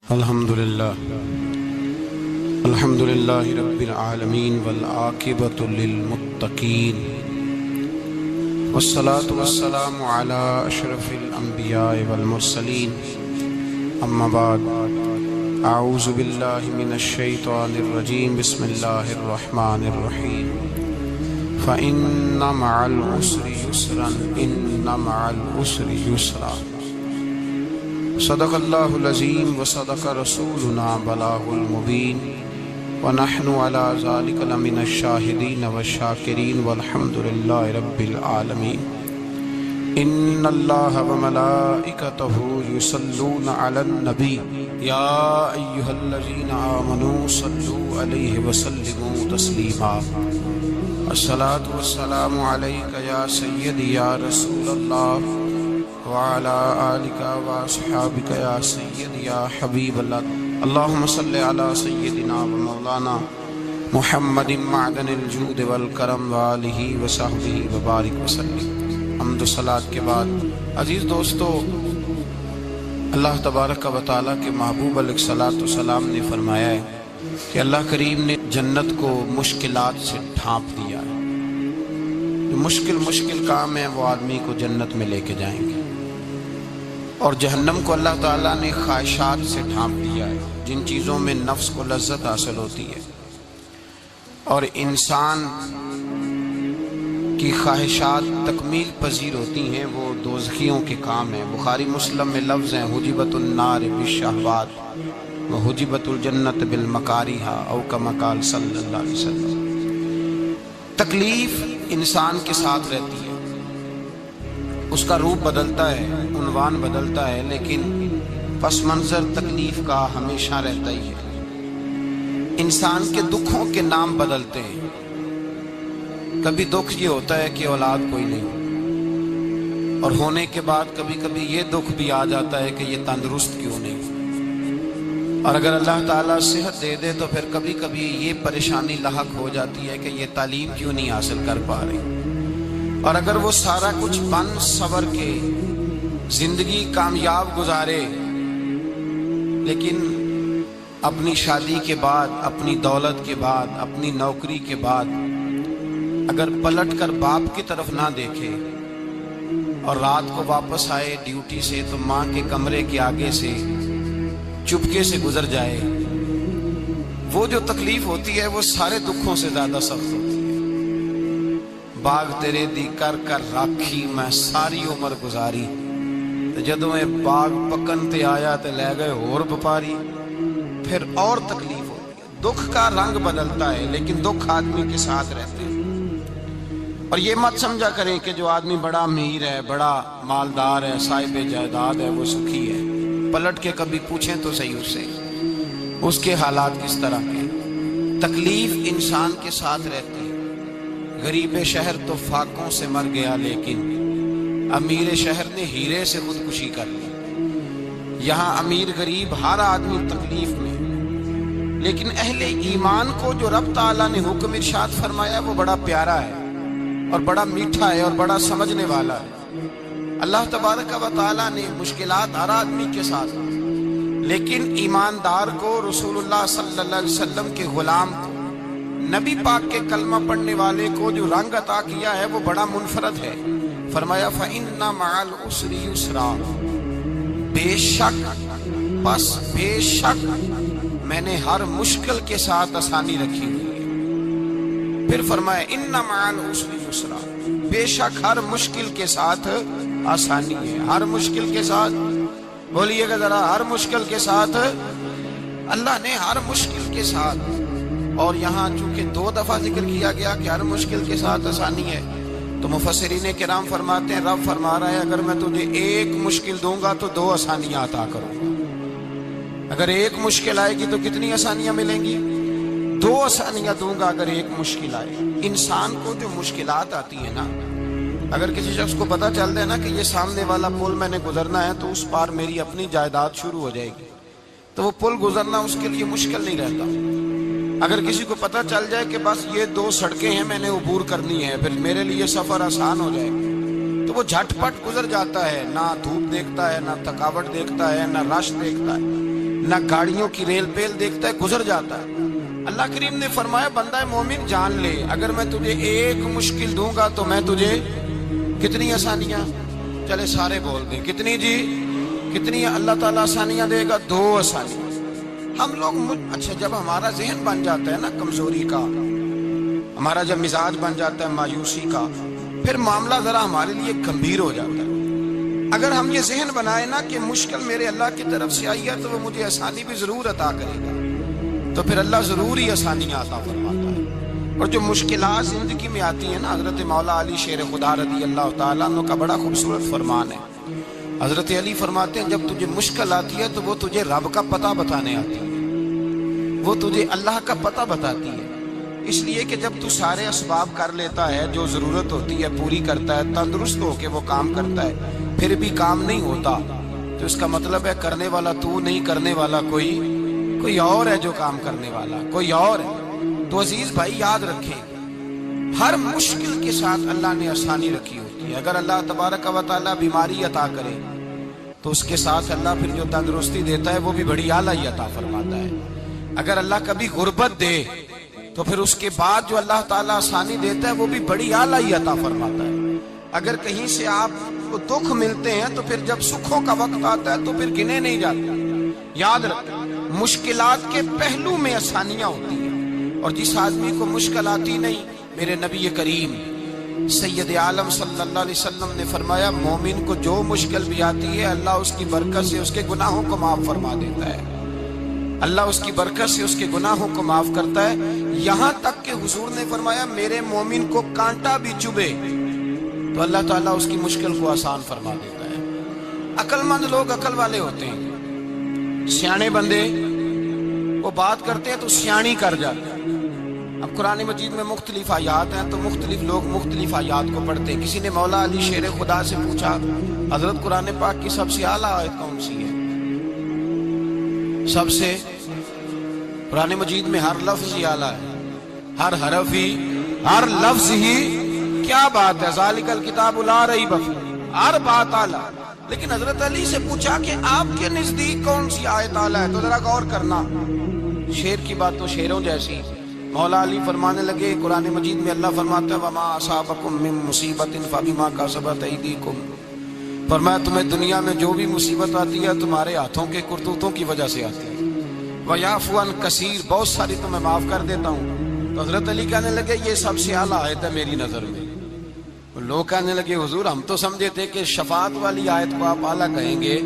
الحمدللہ رب العالمین والعاقبۃ للمتقین والصلاة والسلام علی اشرف الانبیاء والمرسلین اما بعد اعوذ باللہ من الشیطان الرجیم بسم اللہ الرحمن الرحیم فإن مع العسر یسرا ان مع العسر یسرا صدق اللہ العظیم وصدق رسولنا بلاغ المبین ونحن على ذلك لمن الشاہدین والشاکرین والحمد للہ رب العالمین ان اللہ وملائکتہ یصلون علی النبی یا ایہا الذین آمنوا صلوا علیہ وسلموا تسلیما الصلاة والسلام علیک یا سیدی یا رسول اللہ وعلى آلك وأصحابك يا سيدي يا حبيب الله اللهم صل على سيدنا ومولانا محمد معدن الجود والکرم وآلہ وصحبہ وبارک وسلم۔ حمد و صلاۃ کے بعد عزیز دوستو، اللہ تبارک و تعالیٰ کے محبوب علیہ الصلوۃ والسلام نے فرمایا ہے کہ اللہ کریم نے جنت کو مشکلات سے ڈھانپ دیا ہے۔ جو مشکل کام ہے وہ آدمی کو جنت میں لے کے جائیں گے، اور جہنم کو اللہ تعالیٰ نے خواہشات سے ڈھانپ دیا ہے، جن چیزوں میں نفس کو لذت حاصل ہوتی ہے، اور انسان کی خواہشات تکمیل پذیر ہوتی ہیں، وہ دوزخیوں کے کام ہیں۔ بخاری مسلم میں لفظ ہیں حجبت النار بالشہوات وحجبت الجنت بالمکارہ، او کما قال صلی اللہ علیہ وسلم۔ تکلیف انسان کے ساتھ رہتی ہے، اس کا روپ بدلتا ہے، عنوان بدلتا ہے، لیکن پس منظر تکلیف کا ہمیشہ رہتا ہی ہے۔ انسان کے دکھوں کے نام بدلتے ہیں۔ کبھی دکھ یہ ہوتا ہے کہ اولاد کوئی نہیں، اور ہونے کے بعد کبھی کبھی یہ دکھ بھی آ جاتا ہے کہ یہ تندرست کیوں نہیں، اور اگر اللہ تعالیٰ صحت دے دے تو پھر کبھی کبھی یہ پریشانی لاحق ہو جاتی ہے کہ یہ تعلیم کیوں نہیں حاصل کر پا رہی، اور اگر وہ سارا کچھ بن سور کے زندگی کامیاب گزارے، لیکن اپنی شادی کے بعد، اپنی دولت کے بعد، اپنی نوکری کے بعد اگر پلٹ کر باپ کی طرف نہ دیکھے اور رات کو واپس آئے ڈیوٹی سے تو ماں کے کمرے کے آگے سے چپکے سے گزر جائے، وہ جو تکلیف ہوتی ہے وہ سارے دکھوں سے زیادہ سخت ہوتی ہے۔ باغ تیرے دی کر کر راکھی میں ساری عمر گزاری، جدوں میں باغ پکن تے آیا تے لے گئے اور بپاری، پھر اور تکلیف ہوتی ہے۔ دکھ کا رنگ بدلتا ہے، لیکن دکھ آدمی کے ساتھ رہتے ہیں۔ اور یہ مت سمجھا کریں کہ جو آدمی بڑا امیر ہے، بڑا مالدار ہے، صاحب جائیداد ہے، وہ سکھی ہے۔ پلٹ کے کبھی پوچھیں تو صحیح اس سے، اس کے حالات کس طرح کے۔ تکلیف انسان کے ساتھ رہتی ہے۔ غریب شہر تو فاقوں سے مر گیا، لیکن امیر شہر نے ہیرے سے خودکشی کر لی۔ یہاں امیر غریب ہر آدمی تکلیف میں، لیکن اہل ایمان کو جو رب تعالیٰ نے حکم ارشاد فرمایا وہ بڑا پیارا ہے، اور بڑا میٹھا ہے، اور بڑا سمجھنے والا ہے۔ اللہ تبارک و تعالیٰ نے مشکلات ہر آدمی کے ساتھ، لیکن ایماندار کو، رسول اللہ صلی اللہ علیہ وسلم کے غلام کو، نبی پاک کے کلمہ پڑھنے والے کو جو رنگ عطا کیا ہے وہ بڑا منفرد ہے۔ فرمایا فَإِنَّ مَعَ الْعُسْرِ يُسْرًا، بے شک میں نے ہر مشکل کے ساتھ آسانی رکھی ہوئی ہے۔ پھر فرمایا اِنَّ مَعَ الْعُسْرِ يُسْرًا، بے شک ہر مشکل کے ساتھ آسانی ہے۔ ہر مشکل کے ساتھ، بولیے گا ذرا، ہر مشکل کے ساتھ، اللہ نے ہر مشکل کے ساتھ۔ اور یہاں چونکہ 2 دفعہ ذکر کیا گیا کہ ہر مشکل کے ساتھ آسانی ہے، تو مفسرین کرام فرماتے ہیں رب فرما رہا ہے اگر میں تجھے ایک مشکل دوں گا تو 2 آسانیاں عطا کروں گا۔ اگر ایک مشکل آئے گی تو کتنی آسانیاں ملیں گی؟ 2 آسانیاں دوں گا اگر ایک مشکل آئے۔ انسان کو جو مشکلات آتی ہیں نا، اگر کسی شخص کو پتہ چل جائے نا کہ یہ سامنے والا پل میں نے گزرنا ہے تو اس پار میری اپنی جائیداد شروع ہو جائے گی، تو وہ پل گزرنا اس کے لیے مشکل نہیں رہتا۔ اگر کسی کو پتہ چل جائے کہ بس یہ 2 سڑکیں ہیں میں نے عبور کرنی ہے، پھر میرے لیے سفر آسان ہو جائے تو وہ جھٹ پٹ گزر جاتا ہے، نہ دھوپ دیکھتا ہے، نہ تھکاوٹ دیکھتا ہے، نہ رش دیکھتا ہے، نہ گاڑیوں کی ریل پیل دیکھتا ہے، گزر جاتا ہے۔ اللہ کریم نے فرمایا بندہ مومن جان لے، اگر میں تجھے ایک مشکل دوں گا تو میں تجھے کتنی آسانیاں، چلے سارے بول دیں کتنی جی، کتنی اللہ تعالیٰ آسانیاں دے گا؟ 2 آسانیاں۔ ہم لوگ اچھا جب ہمارا ذہن بن جاتا ہے نا کمزوری کا، ہمارا جب مزاج بن جاتا ہے مایوسی کا، پھر معاملہ ذرا ہمارے لیے گمبھیر ہو جاتا ہے۔ اگر ہم یہ ذہن بنائیں نا کہ مشکل میرے اللہ کی طرف سے آئی ہے تو وہ مجھے آسانی بھی ضرور عطا کرے گا، تو پھر اللہ ضرور ہی آسانیاں عطا فرماتا ہے۔ اور جو مشکلات زندگی میں آتی ہیں نا، حضرت مولا علی شیر خدا رضی اللہ تعالیٰ عنہ کا بڑا خوبصورت فرمان ہے۔ حضرت علی فرماتے ہیں جب تجھے مشکل آتی ہے تو وہ تجھے رب کا پتہ بتانے آتی ہے، وہ تجھے اللہ کا پتہ بتاتی ہے۔ اس لیے کہ جب تو سارے اسباب کر لیتا ہے، جو ضرورت ہوتی ہے پوری کرتا ہے، تندرست ہو کے وہ کام کرتا ہے، پھر بھی کام نہیں ہوتا، تو اس کا مطلب ہے کرنے والا تو نہیں، کرنے والا کوئی اور ہے جو کام کرنے والا، کوئی اور ہے۔ تو عزیز بھائی یاد رکھیں، ہر مشکل کے ساتھ اللہ نے آسانی رکھی ہوتی ہے۔ اگر اللہ تبارک و تعالیٰ بیماری عطا کرے تو اس کے ساتھ اللہ پھر جو تندرستی دیتا ہے وہ بھی بڑی اعلیٰ عطا فرماتا ہے۔ اگر اللہ کبھی غربت دے تو پھر اس کے بعد جو اللہ تعالیٰ آسانی دیتا ہے وہ بھی بڑی اعلیٰ عطا فرماتا ہے۔ اگر کہیں سے آپ کو دکھ ملتے ہیں تو پھر جب سکھوں کا وقت آتا ہے تو پھر گنے نہیں جاتے۔ یاد رکھیں مشکلات کے پہلو میں آسانیاں ہوتی ہیں، اور جس آدمی کو مشکل آتی نہیں، میرے نبی کریم سید عالم صلی اللہ علیہ وسلم نے فرمایا مومن کو جو مشکل بھی آتی ہے اللہ اس کی برکت سے اس کے گناہوں کو معاف فرما دیتا ہے، اللہ اس کی برکت سے اس کے گناہوں کو معاف کرتا ہے۔ یہاں تک کہ حضور نے فرمایا میرے مومن کو کانٹا بھی چبھے تو اللہ تعالیٰ اس کی مشکل کو آسان فرما دیتا ہے۔ عقل مند لوگ عقل والے ہوتے ہیں، سیانے بندے وہ بات کرتے ہیں تو سیانی کر جاتے ہیں۔ اب قرآن مجید میں مختلف آیات ہیں تو مختلف لوگ مختلف آیات کو پڑھتے ہیں۔ کسی نے مولا علی شیر خدا سے پوچھا حضرت قرآن پاک کی سب سے اعلیٰ آیت کون سی ہے؟ سب سے قرآن مجید میں ہر لفظ ہی اعلیٰ ہے، ہر حرف ہی، ہر لفظ ہی، کیا بات ہے، ذالک الکتاب لا ریب فیہ، ہر بات اعلیٰ۔ لیکن حضرت علی سے پوچھا کہ آپ کے نزدیک کون سی آیت اعلیٰ ہے، تو ذرا غور کرنا، شیر کی بات تو شیروں جیسی۔ مولا علی فرمانے لگے قرآن مجید میں اللہ فرماتا ہے وَمَا أَصَابَكُم مِّن مُّصِيبَةٍ فَبِمَا كَسَبَتْ أَيْدِيكُمْ، فرمایا تمہیں دنیا میں جو بھی مصیبت آتی ہے تمہارے ہاتھوں کے کرتوتوں کی وجہ سے آتی ہے، وَيَعْفُو عَن كَثِيرٍ، بہت ساری تو میں معاف کر دیتا ہوں۔ تو حضرت علی کہنے لگے یہ سب سے اعلیٰ آیت ہے میری نظر میں۔ لوگ کہنے لگے حضور ہم تو سمجھے تھے کہ شفاعت والی آیت کو آپ اعلیٰ کہیں گے،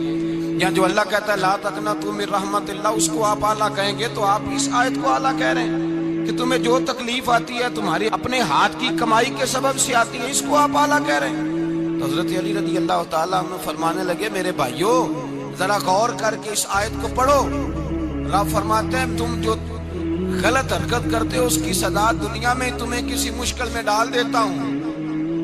یا جو اللہ کہتا ہے لا تقنطوا من رحمت اللہ اس کو آپ اعلیٰ کہیں گے، تو آپ اس آیت کو اعلیٰ کہہ رہے ہیں کہ تمہیں جو تکلیف آتی ہے تمہاری اپنے ہاتھ کی کمائی کے سبب سے آتی ہے، اس کو آپ اعلیٰ کہہ رہے ہیں۔ تو حضرت علی رضی اللہ تعالیٰ عنہ فرمانے لگے میرے بھائیو ذرا غور کر کے اس آیت کو پڑھو۔ رب فرماتے ہیں تم جو غلط حرکت کرتے ہو اس کی سزا دنیا میں تمہیں کسی مشکل میں ڈال دیتا ہوں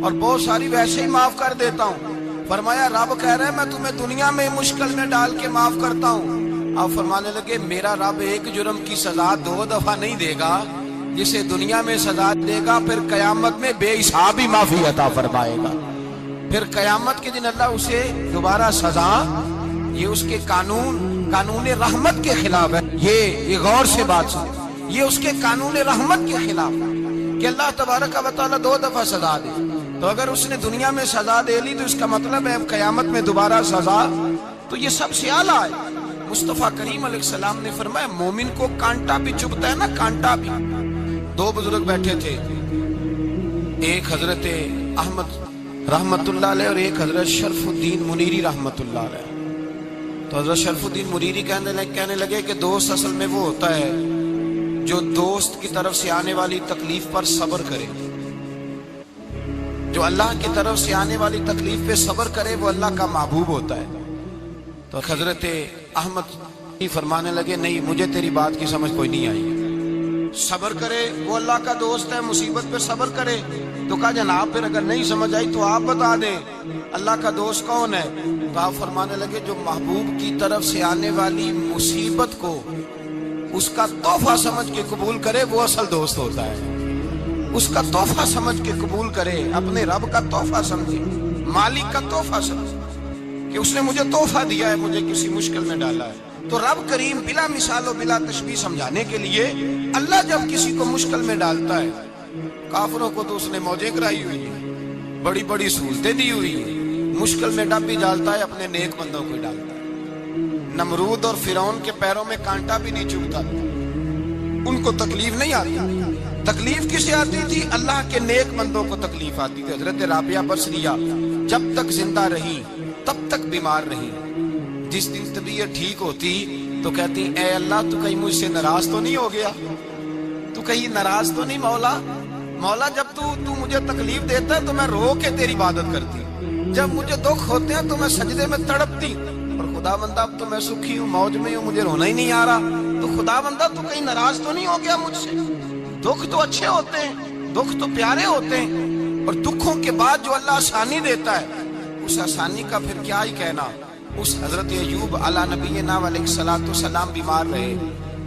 اور بہت ساری ویسے ہی معاف کر دیتا ہوں۔ فرمایا رب کہہ رہے میں تمہیں دنیا میں مشکل میں ڈال کے معاف کرتا ہوں۔ آپ فرمانے لگے میرا رب ایک جرم کی سزا 2 دفعہ نہیں دے گا، جسے دنیا میں سزا دے گا پھر قیامت میں بے حساب ہی معافی عطا فرمائے گا۔ پھر قیامت کے دن اللہ اسے دوبارہ سزا، یہ اس کے قانون رحمت کے خلاف ہے۔ یہ غور سے بات سن، یہ اس کے قانون رحمت کے خلاف ہے کہ اللہ تبارک و تعالیٰ 2 دفعہ سزا دے۔ تو اگر اس نے دنیا میں سزا دے لی تو اس کا مطلب ہے قیامت میں دوبارہ سزا، تو یہ سب سے اعلیٰ ہے۔ مصطفیٰ کریم علیہ السلام نے فرمایا مومن کو کانٹا بھی چبھتا ہے نا، کانٹا بھی۔ 2 بزرگ بیٹھے تھے، ایک حضرت احمد رحمت اللہ علیہ اور ایک حضرت شرف الدین منیری رحمت اللہ علیہ۔ تو حضرت شرف الدین منیری کہنے لگے کہ دوست اصل میں وہ ہوتا ہے جو دوست کی طرف سے آنے والی تکلیف پر صبر کرے، جو اللہ کی طرف سے آنے والی تکلیف پہ صبر کرے وہ اللہ کا محبوب ہوتا ہے۔ تو حضرت احمد فرمانے لگے نہیں مجھے تیری بات کی سمجھ کوئی نہیں آئی، صبر کرے وہ اللہ کا دوست ہے، مصیبت پہ صبر کرے۔ تو کہا جناب پھر اگر نہیں سمجھ آئی تو آپ بتا دیں اللہ کا دوست کون ہے؟ تو آپ فرمانے لگے جو محبوب کی طرف سے آنے والی مصیبت کو اس کا تحفہ سمجھ کے قبول کرے وہ اصل دوست ہوتا ہے۔ اس کا تحفہ سمجھ کے قبول کرے، اپنے رب کا تحفہ سمجھے، مالک کا تحفہ سمجھے کہ اس نے مجھے تحفہ دیا ہے، مجھے کسی مشکل میں ڈالا ہے۔ تو رب کریم بلا مثال و بلا تشبیہ سمجھانے کے لیے اللہ جب کسی کو مشکل میں ڈالتا ہے، کافروں کو تو اس نے موجیں کرائی ہوئی ہیں، بڑی بڑی سہولتیں دی ہوئی ہیں، مشکل میں ڈب بھی ڈالتا ہے، اپنے نیک بندوں کو ڈالتا ہے۔ نمرود اور فرعون کے پیروں میں کانٹا بھی نہیں چبھتا، ان کو تکلیف نہیں آتی۔ تکلیف کسے آتی تھی؟ اللہ کے نیک بندوں کو تکلیف آتی تھی۔ حضرت رابعہ بصریہ جب تک زندہ رہی تب تک بیمار رہی، جس دن طبیعت ٹھیک ہوتی تو کہتی اے اللہ تو کہیں مجھ سے ناراض تو نہیں ہو گیا، تو کہیں ناراض تو نہیں مولا جب تو مجھے تکلیف دیتا ہے تو میں رو کے تیری عبادت کرتی، جب مجھے دکھ ہوتے ہیں تو میں سجدے میں تڑپتی، اور خدا بندہ اب تو میں سکھی ہوں، موج میں ہوں، مجھے رونا ہی نہیں آ رہا، تو خدا بندہ تو کہیں ناراض تو نہیں ہو گیا مجھ سے؟ دکھ تو اچھے ہوتے ہیں، دکھ تو پیارے ہوتے ہیں، اور دکھوں کے بعد جو اللہ آسانی دیتا ہے اس آسانی کا پھر کیا ہی کہنا۔ اس حضرت ایوب علی نبینا علیہ الصلوۃ والسلام بیمار رہے،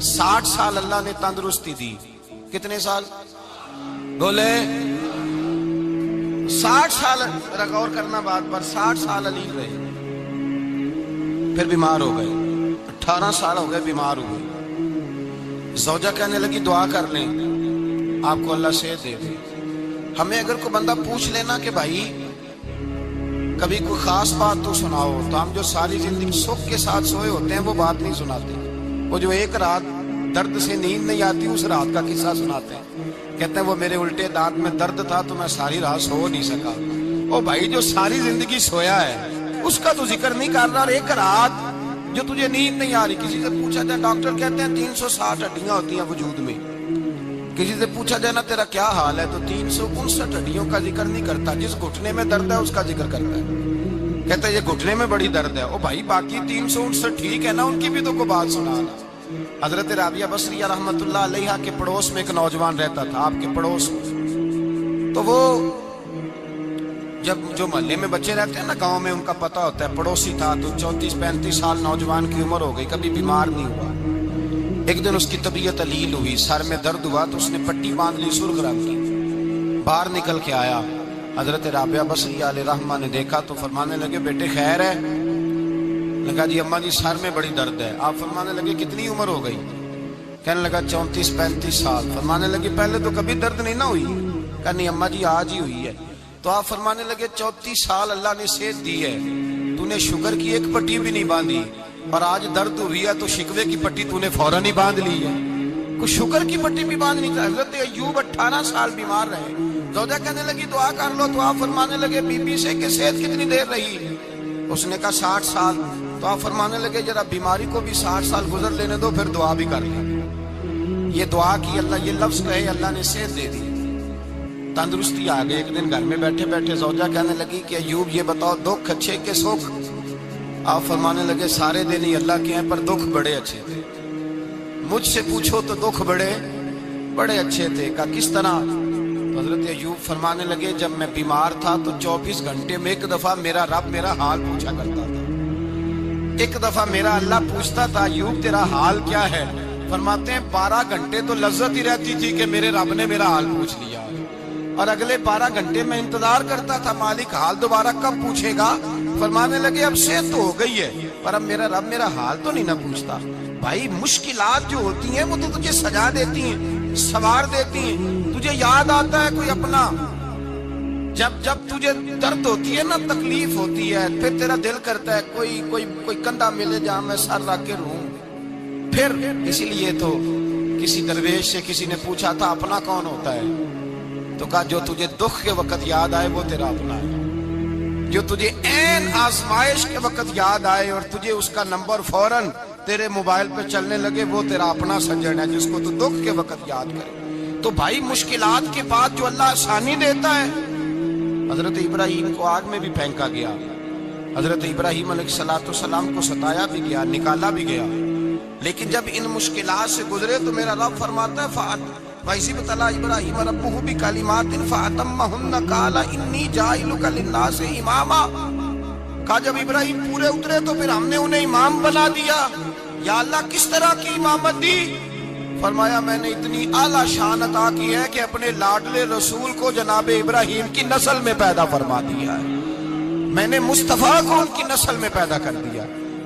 60 سال اللہ نے تندرستی دی۔ کتنے سال بولے؟ 60 سال، غور کرنا بات پر، 60 سال علی رہے، پھر بیمار ہو گئے، 18 سال ہو گئے بیمار ہوئے۔ زوجہ کہنے لگی دعا کر لیں آپ کو اللہ صحت دے دے۔ ہمیں اگر کوئی بندہ پوچھ لینا کہ بھائی کبھی کوئی خاص بات تو سناؤ، تو ہم جو ساری زندگی سکھ کے ساتھ سوئے ہوتے ہیں وہ بات نہیں سناتے، وہ جو ایک رات درد سے نیند نہیں آتی اس رات کا قصہ سناتے ہیں، کہتے ہیں وہ میرے الٹے دانت میں درد تھا تو میں ساری رات سو نہیں سکا۔ او بھائی جو ساری زندگی سویا ہے اس کا تو ذکر نہیں کر رہا، اور ایک رات جو تجھے نیند نہیں آ رہی۔ کسی سے پوچھا جائے، ڈاکٹر کہتے ہیں 360 ہڈیاں ہوتی ہیں وجود میں، کسی سے پوچھا جائے نا تیرا کیا حال ہے تو 359 ہڈیوں کا ذکر نہیں کرتا، جس گھٹنے میں درد ہے اس کا ذکر کرتا ہے، کہتا ہے یہ گھٹنے میں بڑی درد ہے۔ او بھائی باقی 359 ٹھیک ہے نا، ان کی بھی تو کوئی بات سنانا۔ حضرت رابعہ بصریہ رحمت اللہ علیہا کے پڑوس میں ایک نوجوان رہتا تھا، آپ کے پڑوس میں، تو وہ جب جو محلے میں بچے رہتے ہیں نا گاؤں میں، ان کا پتہ ہوتا ہے، پڑوسی تھا تو 34-35 سال نوجوان کی عمر ہو گئی، کبھی بیمار نہیں ہوا۔ ایک دن اس کی طبیعت علیل ہوئی، سر میں درد ہوا تو اس نے پٹی باندھ لی سرخ رنگ کی، باہر نکل کے آیا، حضرت رابعہ بصریہ علیہ رحمہ نے دیکھا تو فرمانے لگے بیٹے خیر ہے؟ لگا جی اماں جی سر میں بڑی درد ہے۔ آپ فرمانے لگے کتنی عمر ہو گئی؟ کہنے لگا 34-35 سال۔ فرمانے لگے پہلے تو کبھی درد نہیں نہ ہوئی؟ کہا نہیں اماں جی آج ہی ہوئی ہے۔ تو آپ فرمانے لگے 34 سال اللہ نے صحت دی ہے، تو نے شوگر کی ایک پٹی بھی نہیں باندھی، اور آج درد ہوئی ہے تو شکوے کی پٹی تو نے فوراً ہی باندھ لی ہے، کوئی شوگر کی پٹی بھی باندھ نہیں۔ حضرت ایوب 18 سال بیمار رہے، زوجہ کہنے لگی دعا کر لو، تو آپ فرمانے لگے بی بی سے کہ صحت کتنی دیر رہی؟ اس نے کہا 60 سال۔ تو آپ فرمانے لگے ذرا بیماری کو بھی 60 سال گزر لینے دو پھر دعا بھی کر لیں۔ یہ دعا کی، اللہ یہ لفظ کہے اللہ نے صحت دے دی، تندرستی آ گئی۔ ایک دن گھر میں بیٹھے بیٹھے زوجہ کہنے لگی کہ ایوب یہ بتاؤ دکھ اچھے کہ سکھ؟ آپ فرمانے لگے سارے دن ہی اللہ کے ہیں پر دکھ بڑے اچھے تھے، مجھ سے پوچھو تو دکھ بڑے اچھے تھے۔ کہا کس طرح؟ تو حضرت ایوب فرمانے لگے جب میں بیمار تھا تو 24 گھنٹے میں ایک دفعہ میرا رب میرا حال پوچھا کرتا تھا، ایک دفعہ میرا اللہ پوچھتا تھا ایوب تیرا حال کیا ہے؟ فرماتے ہیں 12 گھنٹے تو لذت ہی رہتی تھی کہ میرے رب نے میرا حال پوچھ لیا، اور اگلے 12 گھنٹے میں انتظار کرتا تھا مالک حال دوبارہ کب پوچھے گا۔ فرمانے لگے اب صحت تو ہو گئی ہے پر اب میرا رب میرا حال تو نہیں نہ پوچھتا۔ بھائی مشکلات جو ہوتی ہیں وہ تو تجھے سجا دیتی ہیں، سوار دیتی ہیں، تجھے یاد آتا ہے کوئی اپنا۔ جب تجھے درد ہوتی ہے نا، تکلیف ہوتی ہے، پھر تیرا دل کرتا ہے کوئی کندھا ملے جہاں میں سر رکھ کے رہوں۔ پھر اسی لیے تو کسی درویش سے کسی نے پوچھا تھا اپنا کون ہوتا ہے؟ تو کہا جو تجھے دکھ کے وقت یاد آئے وہ تیرا اپنا ہے، جو تجھے عین آزمائش کے وقت یاد آئے اور تجھے اس کا نمبر فوراً تیرے موبائل پہ چلنے لگے وہ تیرا اپنا سجن ہے، جس کو تو دکھ کے وقت یاد کرے۔ تو بھائی مشکلات کے بعد جو اللہ آسانی دیتا ہے، حضرت ابراہیم کو آگ میں بھی پھینکا گیا، حضرت ابراہیم علیہ السلام کو ستایا بھی گیا، نکالا بھی گیا، لیکن جب ان مشکلات سے گزرے تو میرا رب فرماتا ہے وَإِذِ ابْتَلَىٰ إِبْرَاهِيمَ رَبُّهُ بِكَلِمَاتٍ فَأَتَمَّهُنَّ قَالَ إِنِّي جَاعِلُكَ لِلنَّاسِ إِمَامًا۔ کہا جب ابراہیم پورے اترے تو پھر ہم نے انہیں امام بنا دیا۔ یا اللہ کس طرح کی امامت دی؟ فرمایا میں نے اتنی اعلیٰ شان عطا کی ہے کہ اپنے لاڈلے رسول کو جناب ابراہیم کی نسل میں پیدا فرما دیا ہے، میں نے مصطفیٰ کو ان کی نسل میں پیدا کر دیا۔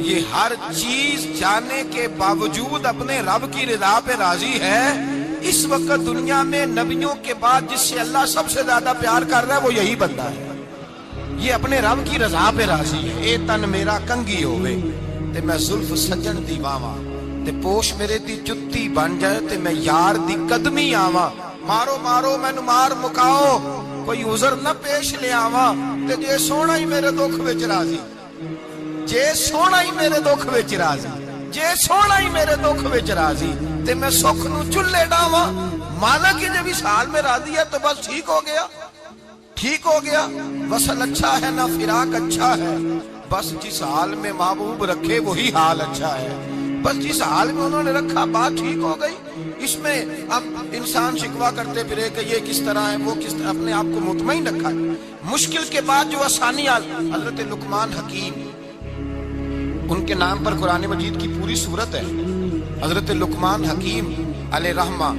یہ ہر چیز جانے کے باوجود اپنے رب کی رضا پہ راضی ہے. اس وقت دنیا میں نبیوں کے بعد جس سے اللہ سب سے زیادہ پیار کر رہا ہے وہ یہی بندہ ہے. یہ اپنے رب کی رضا پہ راضی ہے. اے تن میرا کنگھی ہوئے تے میں زلف سجن دی واواں, تے پوش میرے دی جتی بن جائے تے میں یار دی قدمی آواں. مارو مارو مینوں مار مکاؤ, کوئی عذر نہ پیش لے آواں, تے جے سونا ہی میرے دکھ وچ راضی, جے سونا ہی میرے دکھ وچ راضی, جے سونا ہی میرے دکھ وچ راضی, تے میں سکھ نو چلے ڈاواں. مالک جب اس حال میں راضی ہے تو بس ٹھیک ہو گیا, ٹھیک ہو گیا. وصل اچھا ہے نہ فراق اچھا ہے, بس جس حال میں محبوب رکھے وہی حال اچھا ہے. بس جس حال میں انہوں نے رکھا بات ٹھیک ہو گئی. اس میں اب انسان شکوا کرتے پھرے کہ یہ کس طرح ہے وہ کس طرح, اپنے آپ کو مطمئن رکھا ہے. مشکل کے بعد جو آسانی حضرت لقمان حکیم, ان کے نام پر قرآن مجید کی پوری سورت ہے. حضرت لقمان حکیم علیہ رحمہ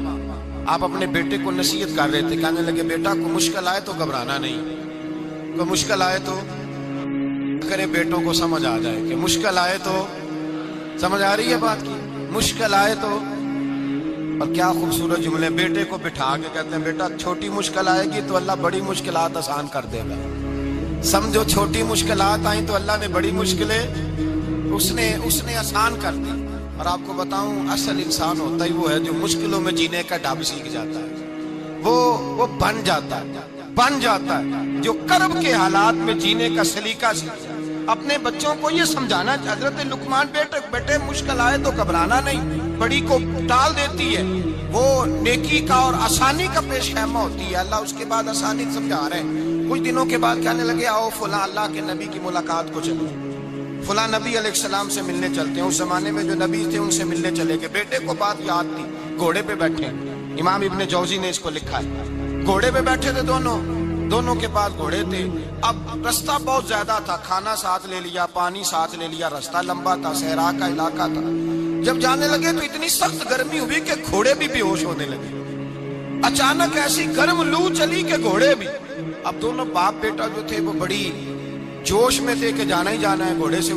آپ اپنے بیٹے کو نصیحت کر رہے تھے. کہنے لگے بیٹا کو مشکل آئے تو گھبرانا نہیں, کو مشکل آئے تو کرے بیٹوں کو سمجھ آ جائے کہ مشکل آئے تو, سمجھ آ رہی ہے بات کی, مشکل آئے تو. اور کیا خوبصورت جملے, بیٹے کو بٹھا کے کہتے ہیں بیٹا چھوٹی مشکل آئے گی تو اللہ بڑی مشکلات آسان کر دے گا. سمجھو چھوٹی مشکلات آئیں تو اللہ نے بڑی مشکلیں اس نے آسان کر دی. اور آپ کو بتاؤں اصل انسان ہوتا ہی وہ ہے جو مشکلوں میں جینے کا ڈھب سیکھ جاتا ہے, وہ بن جاتا ہے, جو کرب کے حالات میں جینے کا سلیقہ سیکھ جاتا ہے. اپنے بچوں کو یہ سمجھانا, حضرت لقمان بیٹے مشکل آئے تو گھبرانا نہیں, بڑی کو ٹال دیتی ہے, وہ نیکی کا اور آسانی کا پیش خیمہ ہوتی ہے. اللہ اس کے بعد آسانی سمجھا رہے ہیں. کچھ دنوں کے بعد کہنے لگے آؤ فلاں اللہ کے نبی کی ملاقات کو چلو, فلاں نبی علیہ السلام سے ملنے چلتے ہیں. اس زمانے میں جو نبی تھے ان سے ملنے چلے گئے. بیٹے کو بات یاد تھی, گھوڑے پہ بیٹھے, امام ابن جوزی نے اس کو لکھا ہے, گھوڑے پہ بیٹھے تھے دونوں کے پاس گھوڑے تھے. اب رستہ بہت زیادہ تھا, کھانا ساتھ لے لیا, پانی ساتھ لے لیا, رستہ لمبا تھا, صحرا کا علاقہ تھا. جب جانے لگے تو اتنی سخت گرمی ہوئی کہ گھوڑے بھی بے ہوش ہونے لگے. اچانک ایسی گرم لو چلی کہ گھوڑے بھی. اب دونوں باپ بیٹا جو تھے وہ بڑی جوش میں تھے کہ جانا ہی جانا ہے. گھوڑے سے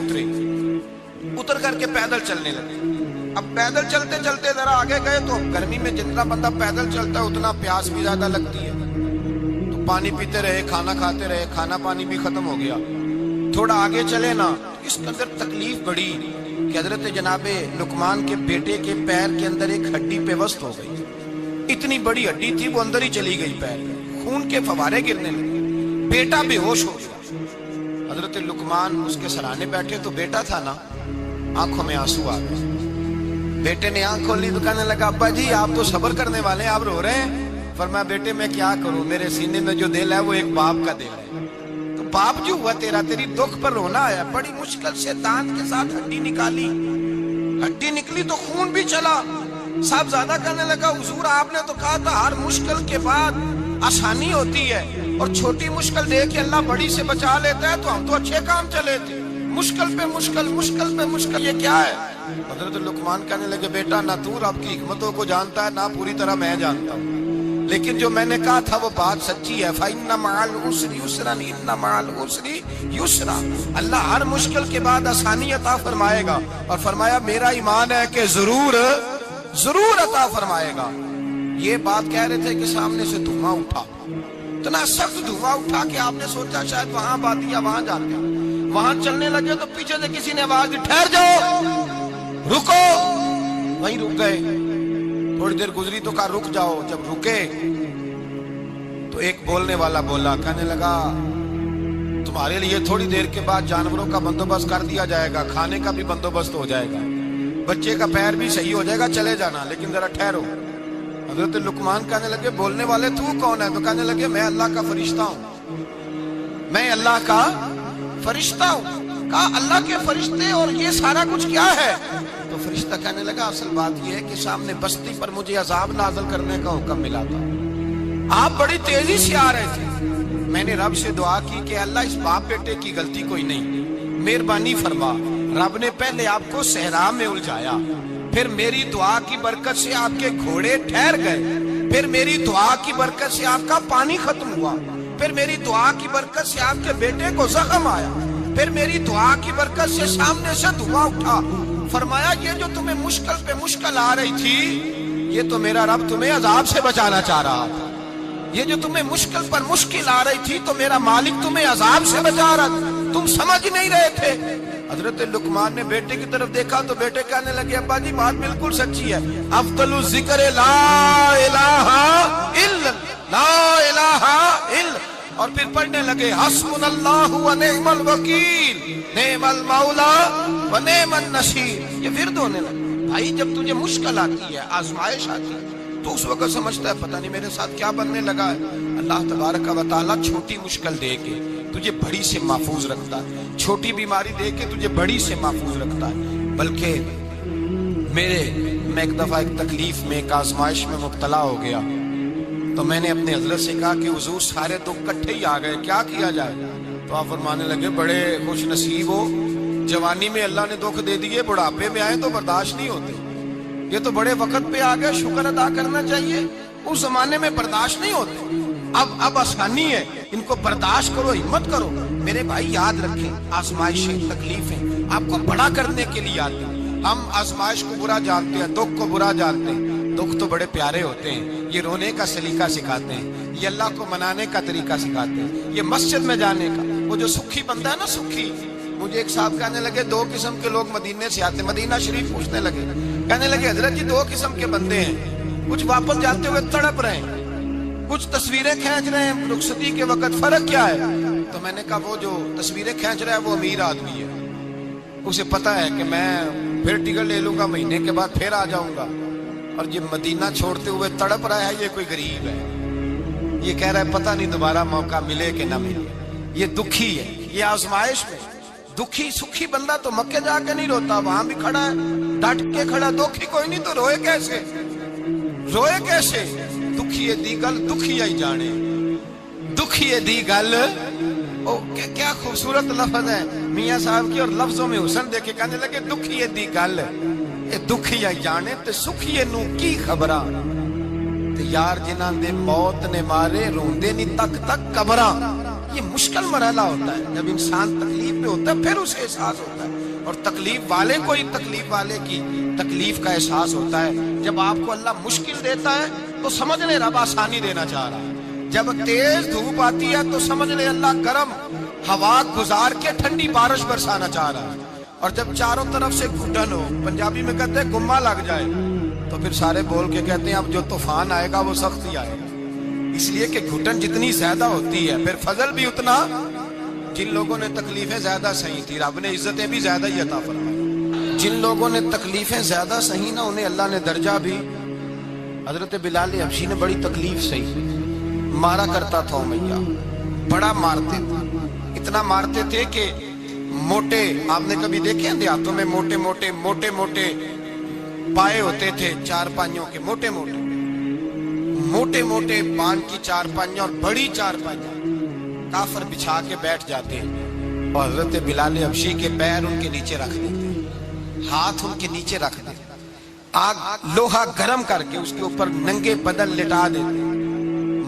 اتر کر کے پیدل چلنے لگے. اب پیدل چلتے چلتے ذرا آگے گئے تو گرمی میں جتنا بندہ پیدل چلتا ہے اتنا پیاس بھی زیادہ لگتی ہے, تو پانی پیتے رہے, کھانا کھاتے رہے, کھانا پانی بھی ختم ہو گیا. تھوڑا آگے چلے نا, اس کے اندر تکلیف بڑی کہ حضرت جناب لقمان کے بیٹے کے پیر کے اندر ایک ہڈی پیوست ہو گئی. اتنی بڑی ہڈی تھی وہ اندر ہی چلی گئی پیر میں, خون کے فوارے گرنے لگے, بیٹا بے ہوش ہو گیا. حضرت لقمان اس کے سرانے بیٹھے تو بیٹا تھا نا, آنکھوں میں آنسو آ گئے. بیٹے نے آنکھ کھولی تو کہنے لگا ابا جی آپ تو صبر کرنے والے ہیں, آپ رو رہے ہیں. فرمایا بیٹے میں کیا کروں, میرے سینے میں جو دل ہے وہ ایک باپ کا دل ہے. تو باپ جو ہوا تیرا, تیری دکھ پر رونا آیا. بڑی مشکل سے دانت کے ساتھ ہڈی نکالی, ہڈی نکلی تو خون بھی چلا. صاحب زیادہ کہنے لگا حضور آپ نے تو کہا تھا ہر مشکل کے بعد آسانی ہوتی ہے, اور چھوٹی مشکل دے کے اللہ بڑی سے بچا لیتا ہے. تو ہم تو اچھے کام چلے تھے, مشکل پہ مشکل, مشکل پہ مشکل, یہ کیا ہے؟ حضرت لقمان کہنے لگے بیٹا نہ تو رب کی حکمتوں کو جانتا ہے نہ پوری طرح میں جانتا ہوں, لیکن جو میں نے کہا تھا وہ بات سچی ہے. فَإِنَّ مَعَ الْعُسْرِ يُسْرًا إِنَّ مَعَ الْعُسْرِ يُسْرًا. اللہ ہر مشکل کے بعد آسانی عطا فرمائے گا, اور فرمایا میرا ایمان ہے کہ ضرور عطا فرمائے گا. یہ بات کہہ رہے تھے کہ سامنے سے دھواں اٹھا, اتنا سخت دھواں اٹھا کہ آپ نے سوچا شاید وہاں بات یا وہاں جاتے ہیں. وہاں چلنے لگے تو پیچھے سے کسی نے آواز دی ٹھہر جاؤ, رکو. وہیں رک گئے. تھوڑی دیر گزری تو کہا رک جاؤ. جب رکے تو ایک بولنے والا بولا, کہنے لگا تمہارے لیے تھوڑی دیر کے بعد جانوروں کا بندوبست کر دیا جائے گا, کھانے کا بھی بندوبست ہو جائے گا, بچے کا پیر بھی صحیح ہو جائے گا, چلے جانا, لیکن ذرا ٹھہرو. حضرت لقمان کہنے لگے بولنے والے تو کون ہے؟ تو کہنے لگے میں اللہ کا فرشتہ ہوں, میں اللہ کا فرشتہ ہوں. کہا اللہ کے فرشتے اور یہ سارا کچھ کیا ہے؟ تو فرشتہ کہنے لگا اصل بات یہ ہے کہ سامنے بستی پر مجھے عذاب نازل کرنے کا حکم ملا تھا, آپ بڑی تیزی سے آ رہے تھے. میں نے رب سے دعا کی کہ اللہ اس باپ بیٹے کی غلطی کوئی نہیں, مہربانی فرما. رب نے پہلے آپ کو صحرا میں الجھایا, پھر میری دعا کی برکت سے آپ کے گھوڑے ٹھہر گئے, پھر میری دعا کی برکت سے آپ کا پانی ختم ہوا, پھر میری دعا کی برکت سے آپ کے بیٹے کو زخم آیا. پھر میری دعا کی برکت سے سامنے سے دعا اٹھا، فرمایا یہ جو تمہیں مشکل پہ مشکل آ رہی تھی، یہ تو میرا رب تمہیں عذاب سے بچانا چاہ رہا تھا۔ یہ جو تمہیں مشکل پر مشکل آ رہی تھی تو میرا مالک تمہیں عذاب سے بچا رہا تھا، تم سمجھ نہیں رہے تھے۔ حضرت لقمان نے بیٹے کی طرف دیکھا تو بیٹے کہنے لگے ابا جی بات بالکل سچی ہے، افضل الذکر لا الہ الا لا الہ الا، اور پھر پڑھنے لگے حسبنا اللہ و نعم الوکیل نعم المولا و نعم النصیر۔ یہ ورد ہونے لگا۔ بھائی جب تجھے مشکل آتی ہے، آزمائش آتی ہے، تو اس وقت سمجھتا ہے پتہ نہیں میرے ساتھ کیا بننے لگا ہے۔ اللہ تبارک و تعالیٰ چھوٹی مشکل دے کے تجھے بڑی سے محفوظ رکھتا ہے، چھوٹی بیماری دے کے تجھے بڑی سے محفوظ رکھتا ہے۔ بلکہ میں ایک دفعہ ایک تکلیف میں، ایک آزمائش میں مبتلا ہو گیا، تو میں نے اپنے حضرت سے کہا کہ حضور سارے دکھ کٹھے ہی آ گئے، کیا کیا جائے؟ تو آپ فرمانے لگے بڑے خوش نصیب ہو، جوانی میں اللہ نے دکھ دے دیے، بڑھاپے میں آئے تو برداشت نہیں ہوتے، یہ تو بڑے وقت پہ آ گئے، شکر ادا کرنا چاہیے، اس زمانے میں برداشت نہیں ہوتے، اب آسانی ہے، ان کو برداشت کرو، ہمت کرو۔ میرے بھائی یاد رکھیں، آزمائشیں تکلیفیں آپ کو بڑا کرنے کے لیے آتی ہیں۔ ہم آزمائش کو برا جانتے ہیں، دکھ کو برا جانتے ہیں، دکھ تو بڑے پیارے ہوتے ہیں، یہ رونے کا سلیقہ سکھاتے ہیں، یہ اللہ کو منانے کا طریقہ سکھاتے ہیں، یہ مسجد میں جانے کا۔ وہ جو سکھی بندہ ہے نا، سکھی، مجھے ایک صاحب کہنے لگے دو قسم کے لوگ مدینے سے آتے، مدینہ شریف پوچھنے لگے، کہنے لگے حضرت جی دو قسم کے بندے ہیں، کچھ واپس جاتے ہوئے تڑپ رہے ہیں، کچھ تصویریں کھینچ رہے ہیں رخصتی کے وقت، فرق کیا ہے؟ تو میں نے کہا وہ جو تصویریں کھینچ رہا ہے وہ امیر آدمی ہے، اسے پتا ہے کہ میں پھر ٹکٹ لے لوں گا، مہینے کے بعد پھر آ جاؤں گا، اور یہ مدینہ چھوڑتے ہوئے تڑپ رہا ہے، یہ کوئی غریب ہے، یہ کہہ رہا ہے پتہ نہیں دوبارہ موقع ملے کہ نہ ملے، یہ دکھی ہے، یہ آزمائش میں دکھی۔ سکھی بندہ تو مکے جا کے نہیں روتا، وہاں بھی کھڑا ہے، ڈٹ کے کھڑا، دکھی کوئی نہیں تو روئے کیسے؟ روئے کیسے؟ دکھیے دی گل دکھیا ہی جانے، دکھیے دی گل، کیا خوبصورت لفظ ہے میاں صاحب کی، اور لفظوں میں حسن دیکھے کہنے لگے دکھیے دی گل اے دکھیا ہی جانے، تے سکھیے نو کی خبراں، تے یار جنہاں دے موت نے مارے روندے نہیں تک تک قبراں۔ یہ مشکل مرحلہ ہوتا ہے، جب انسان تکلیف میں ہوتا ہے پھر اسے احساس ہوتا ہے، اور تکلیف والے کو ہی تکلیف والے کی تکلیف کا احساس ہوتا ہے۔ جب آپ کو اللہ مشکل دیتا ہے تو سمجھ لے رب آسانی دینا چاہ رہا ہے، جب تیز دھوپ آتی ہے تو سمجھ لے اللہ گرم ہوا گزار کے ٹھنڈی بارش برسانا چاہ رہا ہے، اور جب چاروں طرف سے گھٹن ہو، پنجابی میں کہتے ہیں گما لگ جائے، تو پھر سارے بول کے کہتے ہیں اب جو طوفان آئے گا وہ سخت ہی آئے گا، اس لیے کہ گھٹن جتنی زیادہ ہوتی ہے پھر فضل بھی اتنا۔ جن لوگوں نے تکلیفیں زیادہ سہی تھی رب نے عزتیں بھی زیادہ ہی عطا فرمائی، جن لوگوں نے تکلیفیں زیادہ سہی نا انہیں اللہ نے درجہ بھی۔ حضرت بلال حبشی نے بڑی تکلیف سہی، مارا کرتا تھا امیہ، بڑا مارتے تھے، اتنا مارتے تھے کہ موٹے، آپ نے کبھی دیکھے ہیں دیہاتوں میں موٹے موٹے پائے ہوتے تھے، چار پائیوں کے، موٹے موٹے پان کی چار پائیاں اور بڑی چار پائیاں کافر بچھا کے بیٹھ جاتے ہیں، اور حضرت بلال حبشی کے پیر ان کے نیچے رکھ دیتے، ہاتھ ان کے نیچے رکھ دیتے، آگ لوہا گرم کر کے اس کے اوپر ننگے بدن لٹا دیتے۔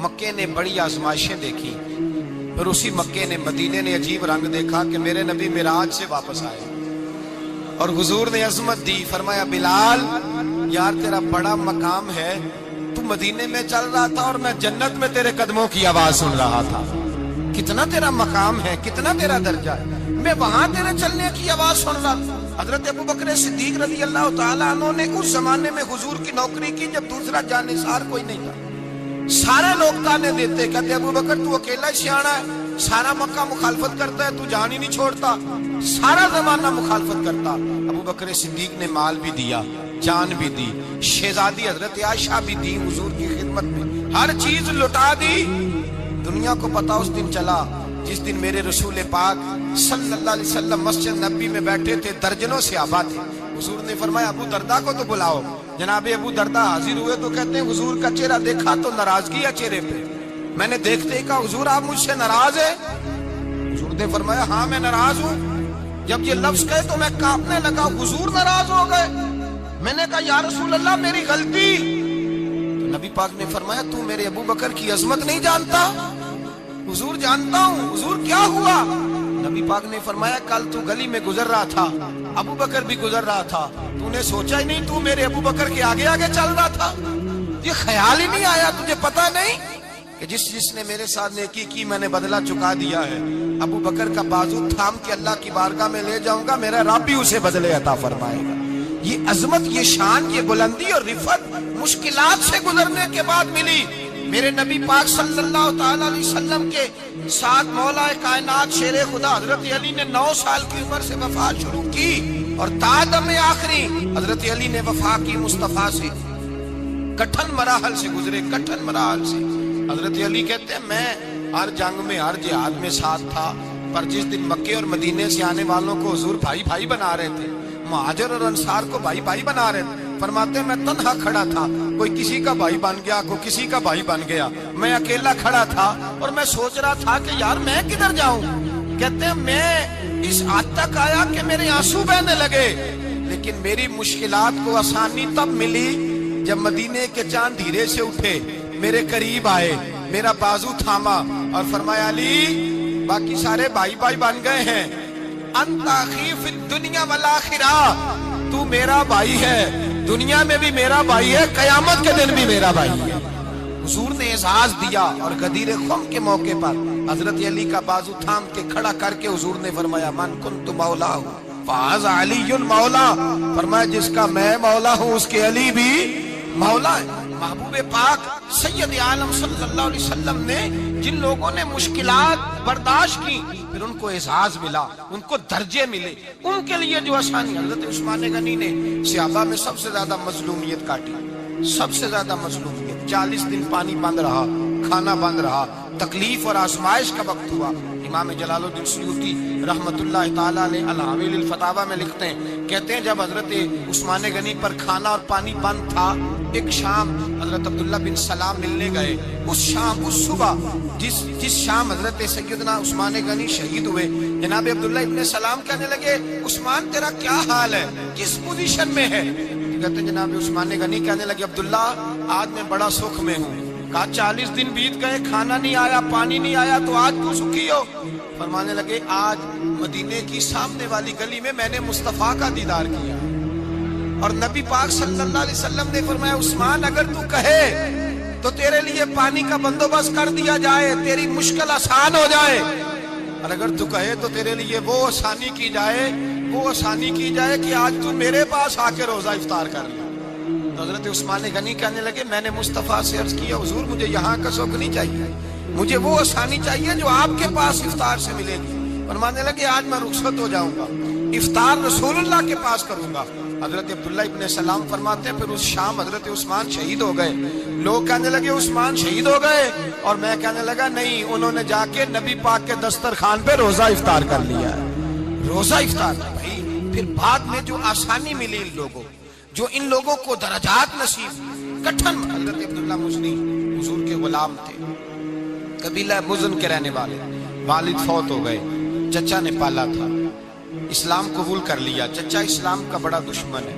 مکے نے بڑی آزمائشیں دیکھی، پھر اسی مکے نے، مدینے نے عجیب رنگ دیکھا کہ میرے نبی معراج سے واپس آئے، اور حضور نے عظمت دی، فرمایا بلال یار تیرا بڑا مقام ہے، تو مدینے میں چل رہا تھا اور میں جنت میں تیرے قدموں کی آواز سن رہا تھا، کتنا تیرا مقام ہے، کتنا تیرا درجہ ہے، میں وہاں تیرے چلنے کی آواز سن رہا تھا۔ حضرت ابو بکر صدیق رضی اللہ تعالیٰ عنہ نے اس زمانے میں حضور کی نوکری کی جب دوسرا جانثار کوئی نہیں تھا، سارے لوگ تانے دیتے، کہتے ابو بکر تو اکیلا ہی سیاںا ہے، سارا مکہ مخالفت کرتا ہے، تو جان ہی نہیں چھوڑتا، سارا زمانہ مخالفت کرتا۔ ابو بکر صدیق نے مال بھی دیا، جان بھی دی، شہزادی حضرت عائشہ بھی دی حضور کی خدمت میں، ہر چیز لٹا دی۔ دنیا کو پتا اس دن چلا جس دن میرے رسول پاک صلی اللہ علیہ وسلم مسجد نبی میں بیٹھے تھے، درجنوں صحابہ تھے، حضور نے فرمایا ابو دردہ کو تو بلاؤ۔ جناب ابو دردہ حاضر ہوئے تو کہتے ہیں حضور کا چہرہ دیکھا تو ناراضگی ہے چہرے پہ، میں نے دیکھتے ہی کہا حضور آپ مجھ سے ناراض ہیں؟ حضور نے فرمایا ہاں میں ناراض ہوں۔ جب یہ لفظ کہے تو میں کانپنے لگا، حضور ناراض ہو گئے؟ میں نے کہا یا رسول اللہ میری غلطی۔ تو نبی پاک نے فرمایا تو میرے ابو بکر کی عظمت نہیں جانتا؟ حضور جانتا ہوں۔ حضور کیا ہوا؟ نبی پاک نے فرمایا کل تو گلی میں گزر رہا تھا، ابو بکر بھی گزر رہا تھا، تو نے سوچا ہی نہیں تو میرے ابو بکر کے آگے آگے چل رہا تھا؟ یہ خیال ہی نہیں آیا، تجھے پتا نہیں کہ جس نے میرے ساتھ نیکی کی میں نے بدلہ چکا دیا ہے، ابو بکر کا بازو تھام کے اللہ کی بارگاہ میں لے جاؤں گا، میرا رب بھی اسے بدلے عطا فرمائے گا۔ یہ عظمت، یہ شان، یہ بلندی اور رفعت مشکلات سے گزرنے کے بعد ملی۔ میرے نبی پاک صلی اللہ تعالی علیہ وسلم کے ساتھ مولا کائنات شیر خدا حضرت علی نے 9 سال کی عمر سے وفا شروع کی، اور تا دم آخری حضرت علی نے وفا کی مصطفیٰ سے۔ کٹھن مراحل سے گزرے، کٹھن مراحل سے۔ حضرت علی کہتے ہیں میں ہر جنگ میں، ہر جہاد میں ساتھ تھا، پر جس دن مکے اور مدینے سے آنے والوں کو حضور بھائی بھائی بنا رہے تھے، مہاجر اور انصار کو بھائی بھائی بنا رہے تھے، فرماتے ہیں میں تنہا کھڑا تھا، کوئی کسی کا بھائی بن گیا، کوئی کسی کا بھائی بن گیا، میں اکیلا کھڑا تھا اور میں سوچ رہا تھا کہ یار میں کدھر جاؤں۔ کہتے ہیں میں اس حد تک آیا کہ میرے آنسو بہنے لگے، لیکن میری مشکلات کو آسانی تب ملی جب مدینے کے چاند دھیرے سے اٹھے، میرے قریب آئے، میرا بازو تھاما اور فرمایا علی باقی سارے بھائی بھائی بن گئے ہیں، انت اخی فی الدنیا والآخرہ، تو میرا بھائی ہے، دنیا میں بھی میرا بھائی ہے، قیامت کے دن بھی میرا بھائی ہے۔ حضور نے اعزاز دیا، اور غدیر خم کے موقع پر حضرت علی کا بازو تھام کے کھڑا کر کے حضور نے فرمایا من کنت مولا ہوں فہذا علی مولا، فرمایا جس کا میں مولا ہوں اس کے علی بھی مولا ہے۔ محبوب پاک سید عالم صلی اللہ علیہ وسلم نے جن لوگوں نے مشکلات برداشت کی، پھر ان کو اعزاز ملا، ان کو درجے ملے، ان کے لیے جو آسانی۔ حضرت عثمان غنی نے صحابہ میں سب سے زیادہ مظلومیت کاٹی، سب سے زیادہ مظلومیت، 40 دن پانی بند رہا، کھانا بند رہا، تکلیف اور آزمائش کا وقت ہوا۔ امام جلال الدین سیوطی رحمت اللہ تعالی علیہ الحاویل الفتاوی میں لکھتے ہیں، کہتے ہیں جب حضرت عثمان غنی پر کھانا اور پانی بند تھا، ایک شام حضرت عبداللہ بن سلام ملنے گئے، اس شام، اس صبح جس شام حضرت سیدنا عثمان غنی شہید ہوئے، جناب عبداللہ ابن سلام کہنے لگے عثمان تیرا کیا حال ہے، کس پوزیشن میں ہے؟ کہتے ہیں جناب عثمان غنی کہنے لگے عبداللہ آج میں بڑا سکھ میں ہوں۔ کہا 40 دن بیت گئے، کھانا نہیں آیا، پانی نہیں آیا، تو آج کیوں سکھی ہو؟ فرمانے لگے آج مدینے کی سامنے والی گلی میں میں نے مصطفیٰ کا دیدار کیا، اور نبی پاک صلی اللہ علیہ وسلم نے فرمایا عثمان اگر تو کہے تو تیرے لیے پانی کا بندوبست کر دیا جائے، تیری مشکل آسان ہو جائے، اور اگر تو کہے تو تیرے لیے وہ آسانی کی جائے کہ آج تو میرے پاس آ کے روزہ افطار کر لے۔ تو حضرت عثمان غنی کہنے لگے میں نے مصطفیٰ سے عرض کیا حضور مجھے یہاں کا سکھ نہیں چاہیے، مجھے وہ آسانی چاہیے جو آپ کے پاس افطار سے ملے گی۔ فرمانے لگے آج میں رخصت ہو جاؤں گا، افطار رسول اللہ کے پاس کروں گا۔ حضرت عبداللہ ابن سلام فرماتے ہیں پھر اس شام حضرت عثمان شہید ہو گئے۔ لوگ کہنے لگے عثمان شہید ہو گئے، اور میں کہنے لگا نہیں، انہوں نے جا کے نبی پاک کے دسترخوان پہ روزہ افطار کر لیا ہے، روزہ افطار۔ بھائی پھر بعد میں جو آسانی ملی ان لوگوں، جو ان لوگوں کو درجات نصیب، کٹھن۔ حضرت عبداللہ مزنی حضور کے غلام تھے، قبیلہ مزن کے رہنے والے، والد فوت ہو گئے، چچا نے پالا تھا، اسلام قبول کر لیا۔ چچا اسلام کا بڑا دشمن ہے،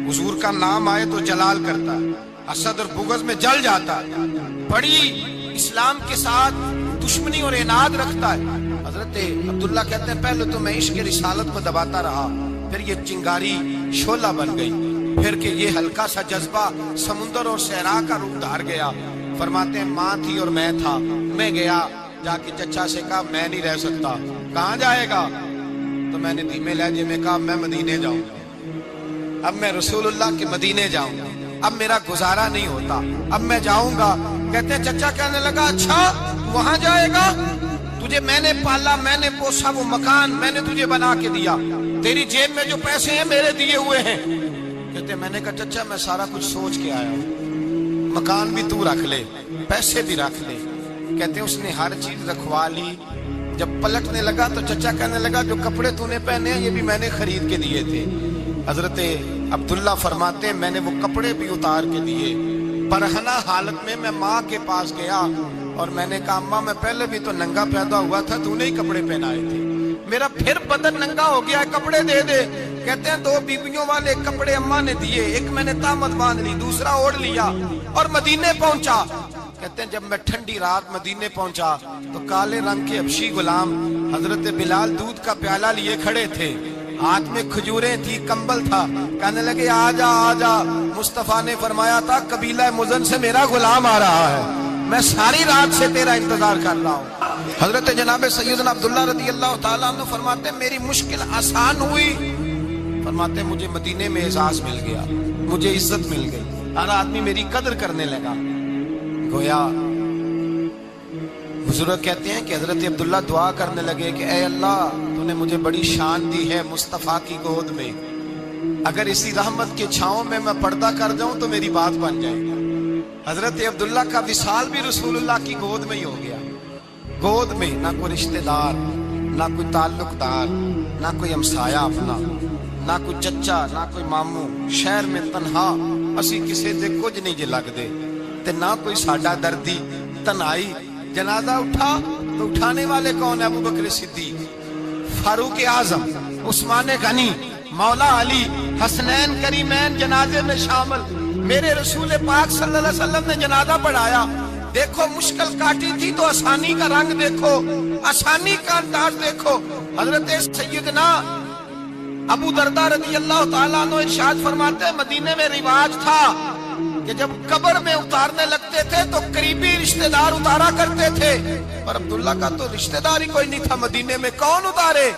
حضور کا نام آئے تو جلال کرتا ہے، حسد اور بغض میں جل جاتا ہے، بڑی اسلام کے ساتھ دشمنی اور عناد رکھتا ہے۔ حضرت عبداللہ کہتے ہیں پہلے تو میں عشق رسالت کو دباتا رہا، پھر یہ چنگاری شعلہ بن گئی، پھر کہ یہ ہلکا سا جذبہ سمندر اور صحرا کا روپ دھار گیا۔ فرماتے ہیں ماں تھی اور میں تھا، میں گیا جا کے چچا سے کہا میں نہیں رہ سکتا۔ کہاں جائے گا؟ تو میں نے دھیمے لہجے میں کہا میں مدینے جاؤں گا، اب میں رسول اللہ کے مدینے جاؤں گا، اب میرا گزارا نہیں ہوتا، اب میں جاؤں گا۔ کہتے ہیں چچا کہنے لگا اچھا وہاں جائے گا، تجھے میں نے پالا، میں نے پوسا، وہ مکان میں نے تجھے بنا کے دیا، تیری جیب میں جو پیسے ہیں میرے دیے ہوئے ہیں۔ کہتے ہیں میں نے کہا چچا میں سارا کچھ سوچ کے آیا ہوں، مکان بھی تو رکھ لے، پیسے بھی رکھ لے۔ کہتے ہیں اس نے ہر چیز رکھوا لی۔ جب پلٹنے لگا تو چچا کہنے لگا جو کپڑے تو نے پہنے ہیں یہ بھی میں نے خرید کے دیے تھے۔ حضرت عبداللہ فرماتے ہیں میں نے وہ کپڑے بھی اتار کے دیے، برہنہ حالت میں ماں کے پاس گیا اور میں نے کہا اماں میں پہلے بھی تو ننگا پیدا ہوا تھا، تو نے ہی کپڑے پہنائے تھے، میرا پھر بدن ننگا ہو گیا ہے، کپڑے دے دے۔ کہتے ہیں 2 بیویوں والے کپڑے اماں نے دیے، ایک میں نے تامت باندھ لی، دوسرا اوڑھ لیا اور مدینے پہنچا۔ کہتے ہیں جب میں ٹھنڈی رات مدینے پہنچا تو کالے رنگ کے حبشی غلام حضرت بلال دودھ کا پیالہ لیے کھڑے تھے، ہاتھ میں کھجوریں تھی، کمبل تھا، کہنے لگے آجا آجا۔ مصطفیٰ نے فرمایا تھا قبیلہ مزن سے میرا غلام آ رہا ہے، میں ساری رات سے تیرا انتظار کر رہا ہوں۔ حضرت جناب سیدنا عبداللہ رضی اللہ تعالیٰ عنہ فرماتے ہیں میری مشکل آسان ہوئی، فرماتے ہیں مجھے مدینے میں اعزاز مل گیا، مجھے عزت مل گئی، ہر آدمی میری قدر کرنے لگا۔ گویا بزرگ کہتے ہیں کہ حضرت عبداللہ دعا کرنے لگے کہ اے اللہ تو نے مجھے بڑی شان دی ہے مصطفیٰ کی گود میں، اگر اسی رحمت کے چھاؤں میں پردہ کر جاؤں تو میری بات بن جائے گی۔ حضرت عبداللہ کا وصال بھی رسول اللہ کی گود میں ہی ہو گیا، گود میں، نہ کوئی رشتہ دار، نہ کوئی تعلق دار، نہ کوئی ہمسایا اپنا، نہ کوئی چچا، نہ کوئی ماموں، شہر میں تنہا اسی کسے دے کچھ نہیں جے لگ دے تے نہ کوئی ساڈا دردی، تنہائی۔ جنازہ اٹھا تو اٹھانے والے کون ہیں؟ ابو بکر صدیق، فاروق اعظم، عثمان غنی، مولا علی، حسنین کریمین جنازے میں شامل۔ میرے رسول پاک صلی اللہ علیہ وسلم نے جنازہ پڑھایا، دیکھو مشکل کاٹی تھی تو آسانی کا رنگ دیکھو، آسانی کا انداز دیکھو۔ حضرت سیدنا ابو دردہ رضی اللہ تعالیٰ عنہ ارشاد فرماتے ہیں مدینے میں رواج تھا کہ جب قبر میں اتارنے لگتے تھے تو قریبی رشتہ دار اتارا کرتے تھے، اور عبداللہ کا تو رشتہ دار ہی کوئی نہیں تھا مدینے میں، کون اتارے؟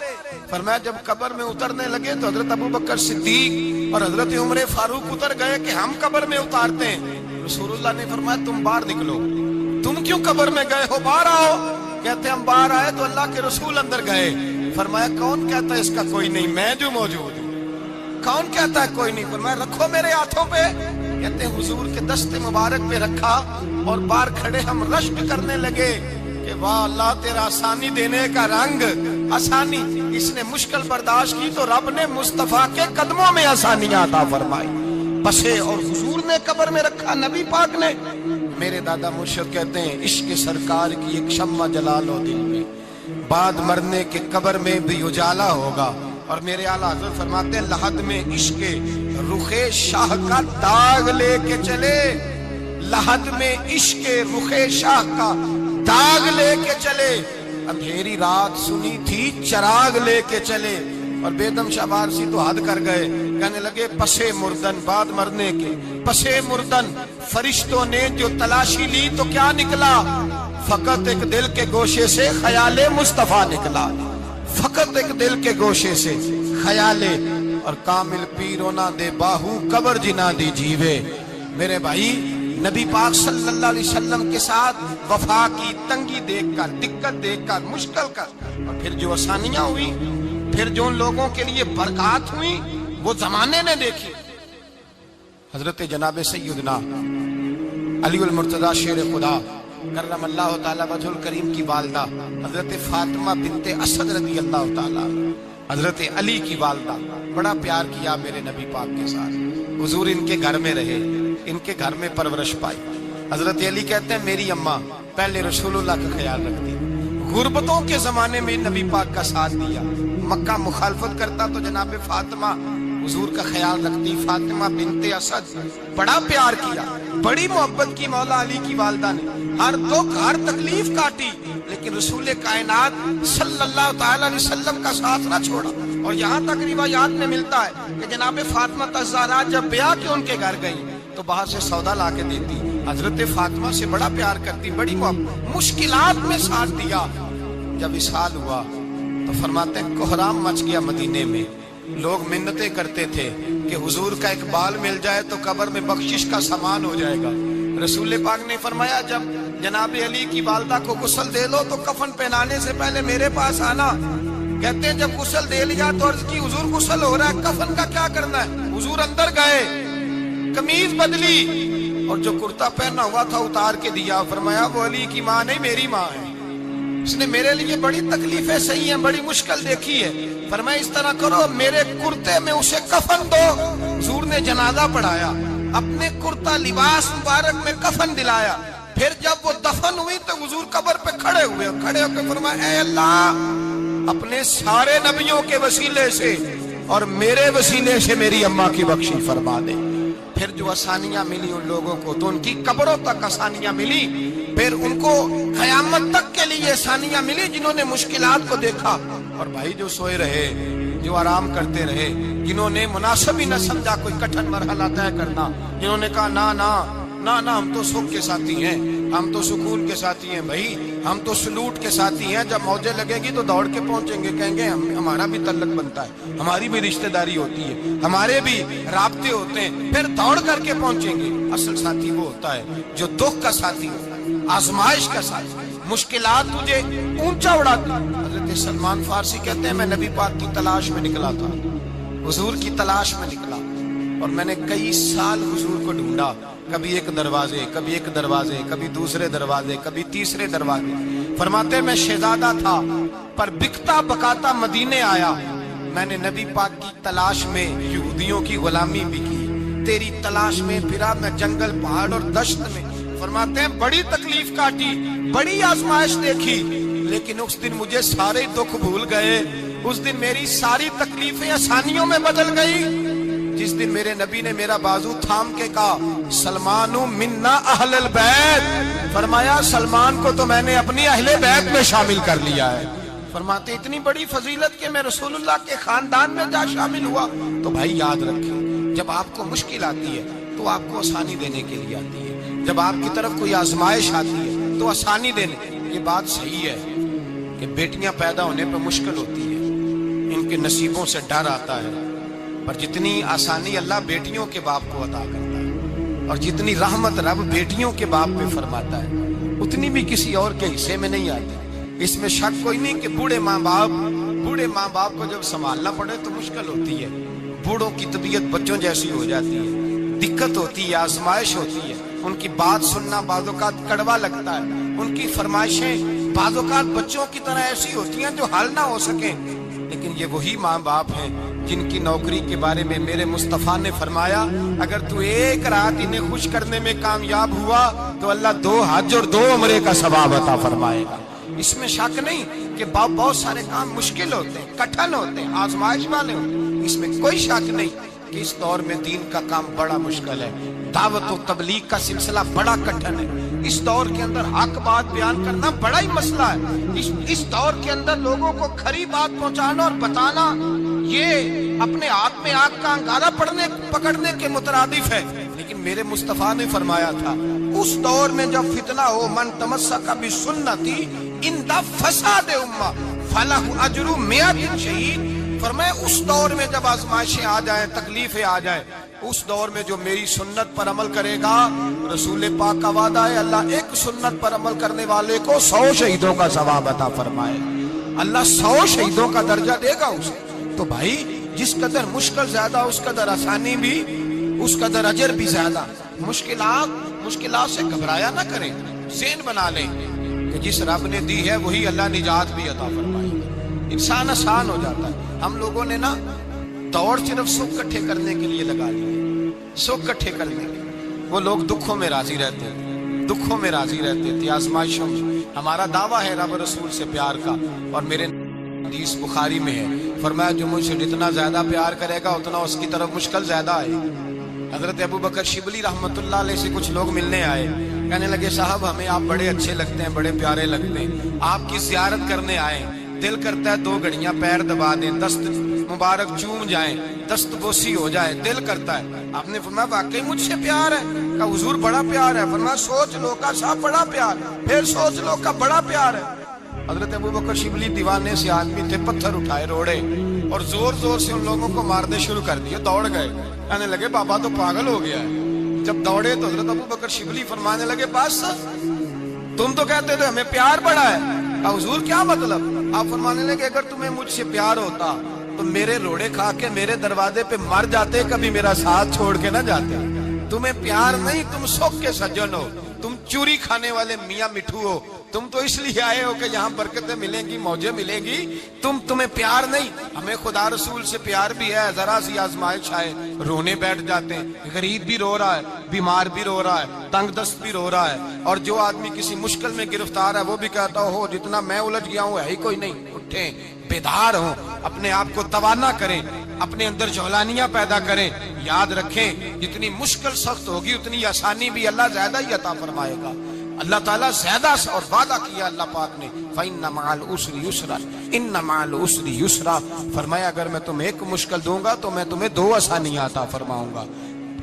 فرمایا جب قبر میں اترنے لگے تو حضرت ابو بکر صدیق اور حضرت عمر فاروق اتر گئے کہ ہم قبر میں اتارتے ہیں۔ رسول اللہ نے فرمایا تم باہر نکلو، تم کیوں قبر میں گئے ہو، باہر آؤ۔ کہتے ہم باہر آئے تو اللہ کے رسول اندر گئے، فرمایا کون کہتا ہے اس کا کوئی نہیں، میں جو موجود ہوں، کون کہتا ہے کوئی نہیں؟ فرمایا رکھو میرے ہاتھوں پہ، کہتے ہیں حضور کے دست مبارک پہ رکھا اور باہر کھڑے ہم رشک کرنے لگے کہ واہ اللہ تیرا آسانی دینے کا رنگ، آسانی۔ اس نے مشکل برداشت کی تو رب نے مصطفیٰ کے قدموں میں آسانیاں عطا فرمائی، بسے اور حضور نے قبر میں رکھا، نبی پاک نے۔ میرے دادا مرشد کہتے ہیں عشق سرکار کی ایک شمع جلا لو دل میں، بعد مرنے کے قبر میں بھی اجالا ہوگا۔ اور میرے اعلیٰ حضرت فرماتے ہیں لحد میں عشق رخ شاہ کا داغ لے کے چلے، لحد میں عشق رخ شاہ کا داغ لے کے چلے، اندھیری رات سنی تھی چراغ لے کے چلے۔ اور بیدم شاہ بارسی تو حد کر گئے، کہنے لگے پسے مردن، بعد مرنے کے پسے مردن فرشتوں نے جو تلاشی لی تو کیا نکلا؟ فقط ایک دل کے گوشے سے خیال مصطفیٰ نکلا، فقط ایک دل کے گوشے سے خیال۔ اور کامل پیرو نہ دے باہو قبر جنا دی جیوے۔ میرے بھائی نبی پاک صلی اللہ علیہ وسلم کے ساتھ وفا کی تنگی دیکھ کر، دقت دیکھ کر، مشکل کر، اور پھر جو آسانیاں ہوئی، پھر جو ان لوگوں کے لیے برکات ہوئی وہ زمانے نے دیکھی۔ حضرت جناب سیدنا علی المرتضی شیر خدا کرم اللہ تعالیٰ وجہ الکریم کی والدہ حضرت فاطمہ بنت اسد رضی اللہ تعالیٰ، حضرت علی کی والدہ، بڑا پیار کیا میرے نبی پاک کے ساتھ، حضور ان کے گھر میں رہے، ان کے گھر میں پرورش پائی۔ حضرت علی کہتے ہیں میری اماں پہلے رسول اللہ کا خیال رکھتی، غربتوں کے زمانے میں نبی پاک کا ساتھ دیا، مکہ مخالفت کرتا تو جناب فاطمہ حضور کا خیال رکھتی، فاطمہ بنت اسد، بڑا پیار کیا، بڑی محبت کی مولا علی کی والدہ نے، ہر دکھ ہر تکلیف کاٹی، لیکن رسول کائنات صلی اللہ تعالی علیہ وسلم کا ساتھ نہ چھوڑا۔ اور یہاں تک روایات میں ملتا ہے کہ جناب فاطمہ الزہرا جب بیاہ کے ان کے گھر گئی تو باہر سے سودا لا کے دیتی، حضرت فاطمہ سے بڑا پیار کرتی، بڑی محبت، مشکلات میں ساتھ دیا۔ جب وصال ہوا تو فرماتے ہیں کوہرام مچ گیا مدینے میں، لوگ منتیں کرتے تھے کہ حضور کا ایک بال مل جائے تو قبر میں بخشش کا سامان ہو جائے گا۔ رسول پاک نے فرمایا جب جناب علی کی والدہ کو غسل دے لو تو کفن پہنانے سے پہلے میرے پاس آنا۔ کہتے ہیں جب غسل دے لیا تو عرض کی حضور غسل ہو رہا ہے، کفن کا کیا کرنا ہے؟ حضور اندر گئے، قمیض بدلی اور جو کرتا پہنا ہوا تھا اتار کے دیا، فرمایا وہ علی کی ماں نہیں میری ماں ہے، اس نے میرے لیے بڑی تکلیفیں سہی ہیں، بڑی مشکل دیکھی ہے، فرمایا اس طرح کرو میرے کرتے میں اسے کفن دو۔ حضور نے جنازہ پڑھایا، اپنے کرتا لباس مبارک میں کفن دلایا، پھر جب وہ دفن ہوئی تو حضور قبر پہ کھڑے ہوئے، کھڑے ہو کے فرمایا اے اللہ اپنے سارے نبیوں کے وسیلے سے اور میرے وسیلے سے میری اماں کی بخشش فرما دے۔ پھر جو آسانیاں ملی ان لوگوں کو تو ان کی قبروں تک آسانیاں ملی، پھر ان کو قیامت تک کے لیے آسانیاں ملی جنہوں نے مشکلات کو دیکھا۔ اور بھائی جو سوئے رہے، جو آرام کرتے رہے، جنہوں نے مناسب ہی نہ سمجھا کوئی کٹھن مرحلہ طے کرنا، جنہوں نے کہا نا نا نا نا ہم تو سکھ کے ساتھی ہیں، ہم تو سکون کے ساتھی ہیں، بھائی ہم تو سلوٹ کے ساتھی ہیں، جب موجیں لگے گی تو دوڑ کے پہنچیں گے، کہیں گے ہمارا بھی تعلق بنتا ہے، ہماری بھی رشتہ داری ہوتی ہے، ہمارے بھی رابطے ہوتے ہیں، پھر دوڑ کر کے پہنچیں گے۔ اصل ساتھی وہ ہوتا ہے جو دکھ کا ساتھی ہوتا ہے، آزمائش کا ساتھی، مشکلات تجھے اونچا اڑاتی۔ حضرت سلمان فارسی کہتے ہیں میں نبی پاک کی تلاش میں نکلا تھا، حضور کی تلاش میں نکلا، اور میں نے کئی سال حضور کو ڈھونڈا، کبھی ایک دروازے، کبھی ایک دروازے، کبھی دوسرے دروازے، کبھی تیسرے دروازے۔ فرماتے میں شہزادہ تھا پر بکتا بکاتا مدینے آیا، میں نے نبی پاک کی تلاش میں یہودیوں کی غلامی بھی کی، تیری تلاش میں پھرا میں جنگل پہاڑ اور دشت میں۔ فرماتے ہیں بڑی تکلیف کاٹی، بڑی آزمائش دیکھی، لیکن اس دن مجھے سارے دکھ بھول گئے، اس دن میری ساری تکلیفیں آسانیوں میں بدل گئی، جس دن میرے نبی نے میرا بازو تھام کے کہا سلمانو منا اہل البیت، فرمایا سلمان کو تو میں نے اپنی اہل بیت میں شامل کر لیا ہے۔ فرماتے اتنی بڑی فضیلت کہ میں رسول اللہ کے خاندان میں جا شامل ہوا۔ تو بھائی یاد رکھیں، جب آپ کو مشکل آتی ہے تو آپ کو آسانی دینے کے لیے آتی ہے، جب آپ کی طرف کوئی آزمائش آتی ہے تو آسانی دینے۔ یہ بات صحیح ہے کہ بیٹیاں پیدا ہونے پہ مشکل ہوتی ہے، ان کے نصیبوں سے ڈر آتا ہے، پر جتنی آسانی اللہ بیٹیوں کے باپ کو عطا کرتا ہے اور جتنی رحمت رب بیٹیوں کے باپ پہ فرماتا ہے اتنی بھی کسی اور کے حصے میں نہیں آتی۔ اس میں شک کوئی نہیں کہ بوڑھے ماں باپ کو جب سنبھالنا پڑے تو مشکل ہوتی ہے، بوڑھوں کی طبیعت بچوں جیسی ہو جاتی ہے، دقت ہوتی ہے، آزمائش ہوتی ہے، ان کی بات سننا بعض اوقات کڑوا لگتا ہے، ان کی فرمائشیں بعض اوقات بچوں کی طرح ایسی ہوتی ہیں جو حل نہ ہو سکیں، لیکن یہ وہی ماں باپ ہیں جن کی نوکری کے بارے میں میرے مصطفیٰ نے فرمایا اگر تو ایک رات انہیں خوش کرنے میں کامیاب ہوا تو اللہ 2 حج اور 2 عمرے کا ثواب عطا فرمائے گا۔ اس میں شک نہیں کہ بہت سارے کام مشکل ہوتے ہیں، کٹھن ہوتے ہیں، آزمائش والے ہوتے ہیں، اس میں کوئی شک نہیں کہ اس دور میں دین کا کام بڑا مشکل ہے، دعوت و تبلیغ کا سلسلہ بڑا کٹھن ہے، اس دور کے اندر حق بات بیان کرنا بڑا ہی مسئلہ ہے، اس دور کے اندر لوگوں کو کھری بات پہنچانا اور بتانا یہ اپنے ہاتھ میں آگ کا انگارہ پکڑنے کے مترادف ہے۔ لیکن میرے مصطفیٰ نے فرمایا تھا اس دور میں جب فتنہ ہو من تمسک بسنتی اندہ فساد امہ فلہ اجر 100 شہید، فرمایا اس دور میں جب آزمائشیں آ جائیں، تکلیفیں آ جائیں، اس دور میں جو میری سنت پر عمل کرے گا، رسول پاک کا وعدہ ہے اللہ ایک سنت پر عمل کرنے والے کو 100 شہیدوں کا ثواب عطا فرمائے، اللہ 100 شہیدوں کا درجہ دے گا اسے۔ تو بھائی جس قدر مشکل زیادہ اس قدر آسانی بھی، اس قدر اجر بھی زیادہ۔ مشکلات سے گھبرایا نہ کریں، ذہن بنا لیں کہ جس رب نے دی ہے وہی اللہ نجات بھی عطا فرمائے گا، انسان آسان ہو جاتا ہے۔ ہم لوگوں نے نا دوڑ صرف سکھ کٹھے کرنے کے لیے لگا لی، سکھ کٹھے کرنے کے لیے۔ وہ لوگ دکھوں میں راضی رہتے تھے، آزمائشوں میں۔ ہمارا دعویٰ ہے رب رسول سے پیار کا، اور میرے حدیث بخاری میں ہے فرمایا جو مجھ سے جتنا زیادہ پیار کرے گا اتنا اس کی طرف مشکل زیادہ آئے۔ حضرت ابو بکر شبلی رحمت اللہ علیہ سے کچھ لوگ ملنے آئے، کہنے لگے صاحب ہمیں آپ بڑے اچھے لگتے ہیں، بڑے پیارے لگتے ہیں، آپ کی زیارت کرنے آئے، دل کرتا ہے 2 گھڑیاں پیر دبا دیں، دست مبارک چوم جائیں، دست بوسی ہو جائے، دل کرتا ہے۔ آپ نے فرمایا واقعی مجھ سے پیار ہے؟ کہا حضور بڑا پیار ہے۔ فرمایا سوچ لو کا صاحب بڑا پیار، پھر سوچ لو کا بڑا پیار ہے۔ حضرت ابو بکر شبلی دیوانے سے آدمی تھے، پتھر اٹھائے روڑے اور زور زور سے ان لوگوں کو مارنے شروع کر دیے، دوڑ گئے، کہنے لگے بابا تو پاگل ہو گیا ہے۔ جب دوڑے تو حضرت ابو بکر شبلی فرمانے لگے بس تم تو کہتے تھے ہمیں پیار بڑا ہے، کہا حضور کیا مطلب؟ آپ فرمانے لگے اگر تمہیں مجھ سے پیار ہوتا تو میرے روڑے کھا کے میرے دروازے پہ مر جاتے، کبھی میرا ساتھ چھوڑ کے نہ جاتے۔ تمہیں پیار نہیں، تم سکھ کے سجن ہو، تم چوری کھانے والے میاں مٹھو ہو، تم تو اس لیے آئے ہو کہ یہاں برکتیں ملیں گی، موجیں ملیں گی، تمہیں پیار نہیں۔ ہمیں خدا رسول سے پیار بھی ہے، ذرا سی آزمائش آئے رونے بیٹھ جاتے ہیں۔ غریب بھی رو رہا ہے، بیمار بھی رو رہا ہے، تنگ دست بھی رو رہا ہے، اور جو آدمی کسی مشکل میں گرفتار ہے وہ بھی کہتا ہو جتنا میں الجھ گیا ہوں ہے ہی کوئی نہیں۔ اٹھیں، بیدار ہوں، اپنے آپ کو توانا کریں، اپنے اندر جولانیاں پیدا کریں۔ یاد رکھیں جتنی مشکل سخت ہوگی اتنی آسانی بھی اللہ زیادہ ہی عطا فرمائے گا۔ اللہ تعالیٰ زیادہ اور وعدہ کیا اللہ پاک نے، فَإِنَّ مَعَ الْعُسْرِ يُسْرًا إِنَّ مَعَ الْعُسْرِ يُسْرًا، فرمایا اگر میں تمہیں ایک مشکل دوں گا تو میں تمہیں 2 آسانیاں عطا فرماؤں گا۔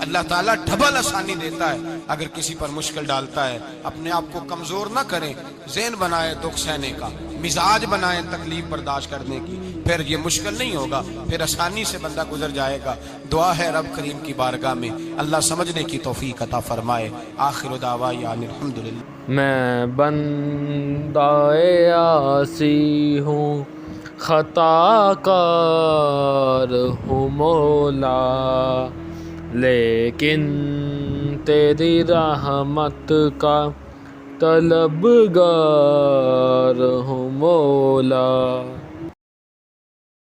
اللہ تعالیٰ ڈبل آسانی دیتا ہے اگر کسی پر مشکل ڈالتا ہے۔ اپنے آپ کو کمزور نہ کریں، ذہن بنائیں دکھ سہنے کا، مزاج بنائیں تکلیف برداشت کرنے کی، پھر یہ مشکل نہیں ہوگا، پھر آسانی سے بندہ گزر جائے گا۔ دعا ہے رب کریم کی بارگاہ میں اللہ سمجھنے کی توفیق عطا فرمائے۔ آخر دعوانا الحمدللہ۔ میں بندہ عاصی ہوں، خطا کار ہوں مولا، لیکن تیری رحمت کا طلبگار ہوں مولا۔